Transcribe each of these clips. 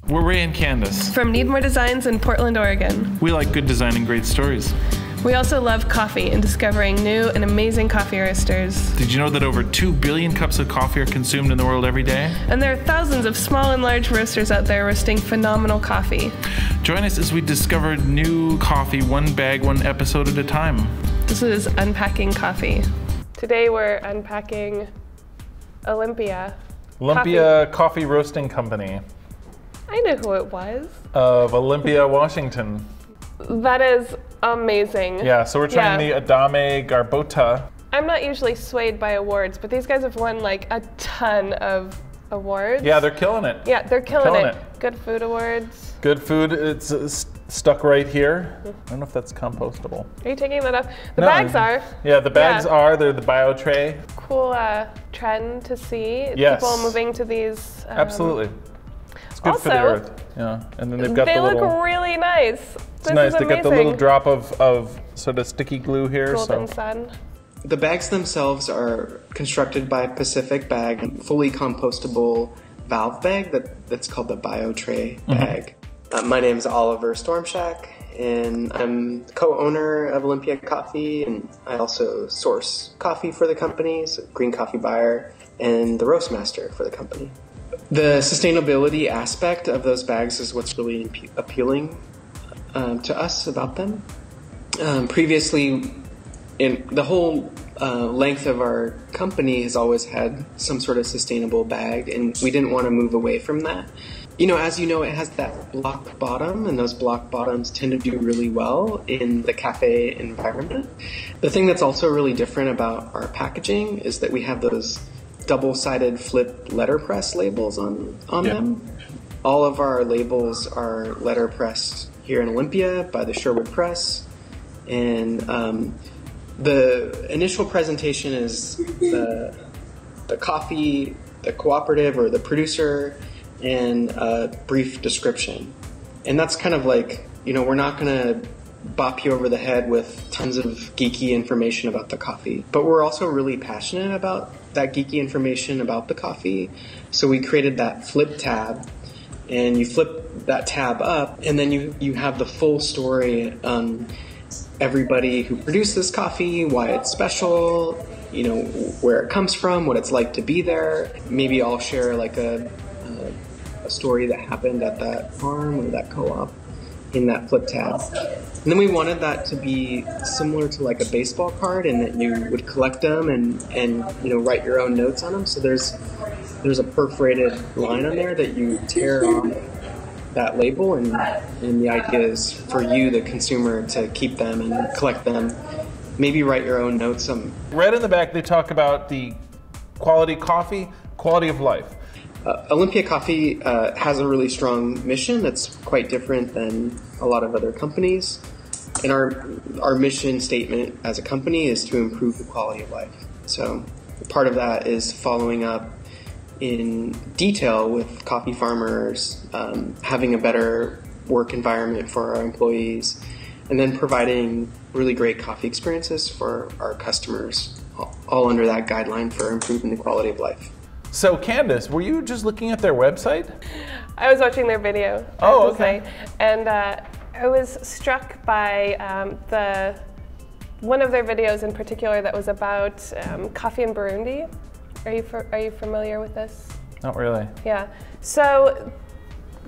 We're Ray and Candace. From Need More Designs in Portland, Oregon. We like good design and great stories. We also love coffee and discovering new and amazing coffee roasters. Did you know that over 2 billion cups of coffee are consumed in the world every day? And there are thousands of small and large roasters out there roasting phenomenal coffee. Join us as we discover new coffee, one bag, one episode at a time. This is Unpacking Coffee. Today we're unpacking Olympia Coffee Roasting Company. I knew who it was. Of Olympia, Washington. That is amazing. Yeah, so we're trying the Adame Garbota. I'm not usually swayed by awards, but these guys have won like a ton of awards. Yeah, they're killing it. Yeah, they're killing it. Good food awards. Good food. It's stuck right here. I don't know if that's compostable. Are you taking that off? The bags are. Yeah, the bags are. They're the bio tray. Cool trend to see. Yes. People moving to these. Absolutely. It's good for the earth. Yeah, and then they've got they the little. They look really nice. It's nice. They got the little drop of sort of sticky glue here. Golden sun. The bags themselves are constructed by Pacific Bag, fully compostable valve bag that's called the bio tray bag. My name is Oliver Stormshack, and I'm co-owner of Olympia Coffee, and I also source coffee for the company, so green coffee buyer, and the roast master for the company. The sustainability aspect of those bags is what's really appealing to us about them. Previously, in the whole length of our company has always had some sort of sustainable bag, and we didn't want to move away from that. You know, as you know, it has that block bottom, and those block bottoms tend to do really well in the cafe environment. The thing that's also really different about our packaging is that we have those double-sided flipped letterpress labels on them. All of our labels are letterpressed here in Olympia by the Sherwood Press, and the initial presentation is the coffee, the cooperative or the producer, and a brief description. And that's kind of like, you know, we're not going to bop you over the head with tons of geeky information about the coffee, but we're also really passionate about that geeky information about the coffee. So we created that flip tab, and you flip that tab up, and then you have the full story on everybody who produced this coffee, why it's special, you know, where it comes from, what it's like to be there. Maybe I'll share like a story that happened at that farm or that co-op in that flip tab. And then we wanted that to be similar to like a baseball card, and that you would collect them and you know, write your own notes on them. So there's a perforated line on there that you tear off that label, and the idea is for you, the consumer, to keep them and collect them, maybe write your own notes. Right in the back, they talk about the quality coffee, quality of life. Olympia Coffee has a really strong mission that's quite different than a lot of other companies. And our mission statement as a company is to improve the quality of life. So part of that is following up in detail with coffee farmers, having a better work environment for our employees, and then providing really great coffee experiences for our customers, all under that guideline for improving the quality of life. So Candace, were you just looking at their website? I was watching their video. Oh, okay. And I was struck by one of their videos in particular that was about coffee in Burundi. Are you familiar with this? Not really. Yeah. So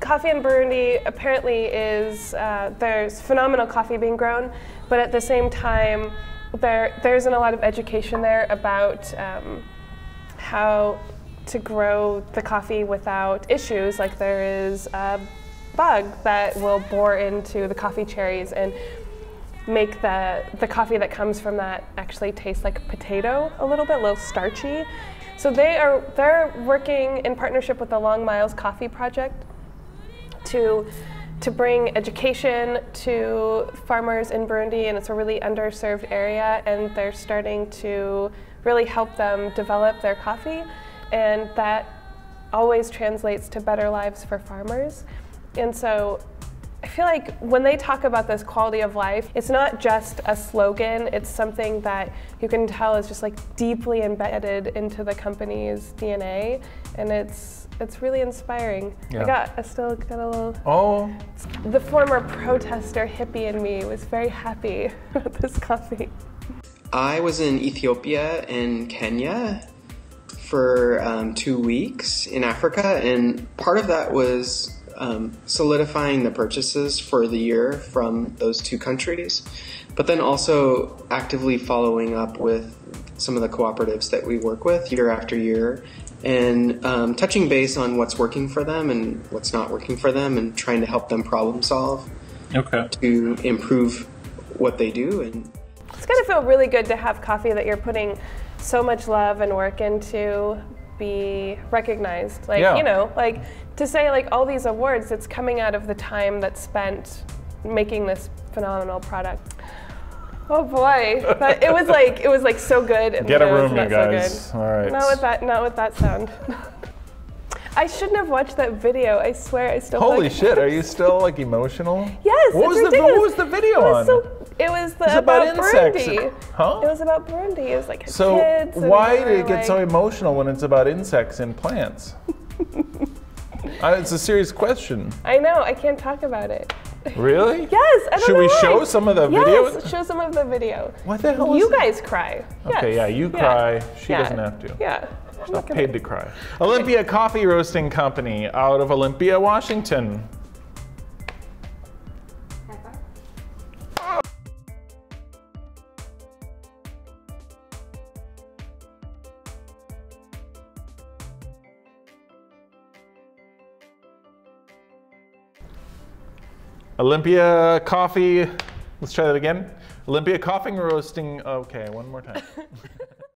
coffee in Burundi apparently is, there's phenomenal coffee being grown, but at the same time, there isn't a lot of education there about how to grow the coffee without issues. Like there is a bug that will bore into the coffee cherries and make the coffee that comes from that actually taste like potato a little starchy. So they're working in partnership with the Long Miles Coffee Project to bring education to farmers in Burundi, and it's a really underserved area, and they're starting to really help them develop their coffee, and that always translates to better lives for farmers. And so I feel like when they talk about this quality of life, it's not just a slogan, it's something that you can tell is just like deeply embedded into the company's DNA, and it's it's really inspiring. Yeah. I still got a little. Oh. The former protester hippie in me was very happy with this coffee. I was in Ethiopia and Kenya for 2 weeks in Africa, and part of that was solidifying the purchases for the year from those 2 countries, but then also actively following up with some of the cooperatives that we work with year after year, and touching base on what's working for them and what's not working for them, and trying to help them problem solve to improve what they do. And it's gotta feel really good to have coffee that you're putting so much love and work into be recognized. Like, you know, like to say like all these awards, it's coming out of the time that's spent making this phenomenal product. Oh boy, but it was like so good. And Get a room, you not guys. So good. All right. Not with that sound. I shouldn't have watched that video. I swear, I still. Holy shit! Are you still like emotional? Yes. What was the video on? It was about insects. Burundi. Huh? It was about Burundi. It was like kids. Why did it get so emotional when it's about insects and plants? It's a serious question. I know. I can't talk about it. Really? Yes. I don't Should know we why. show some of the video? Yes. Show some of the video. What the hell? You guys cry. Okay. Yes. Yeah. You cry. She doesn't have to. Yeah. She's not paid to cry. Olympia Coffee Roasting Company out of Olympia, Washington. Olympia Coffee, let's try that again. Olympia Coffee Roasting, okay, one more time.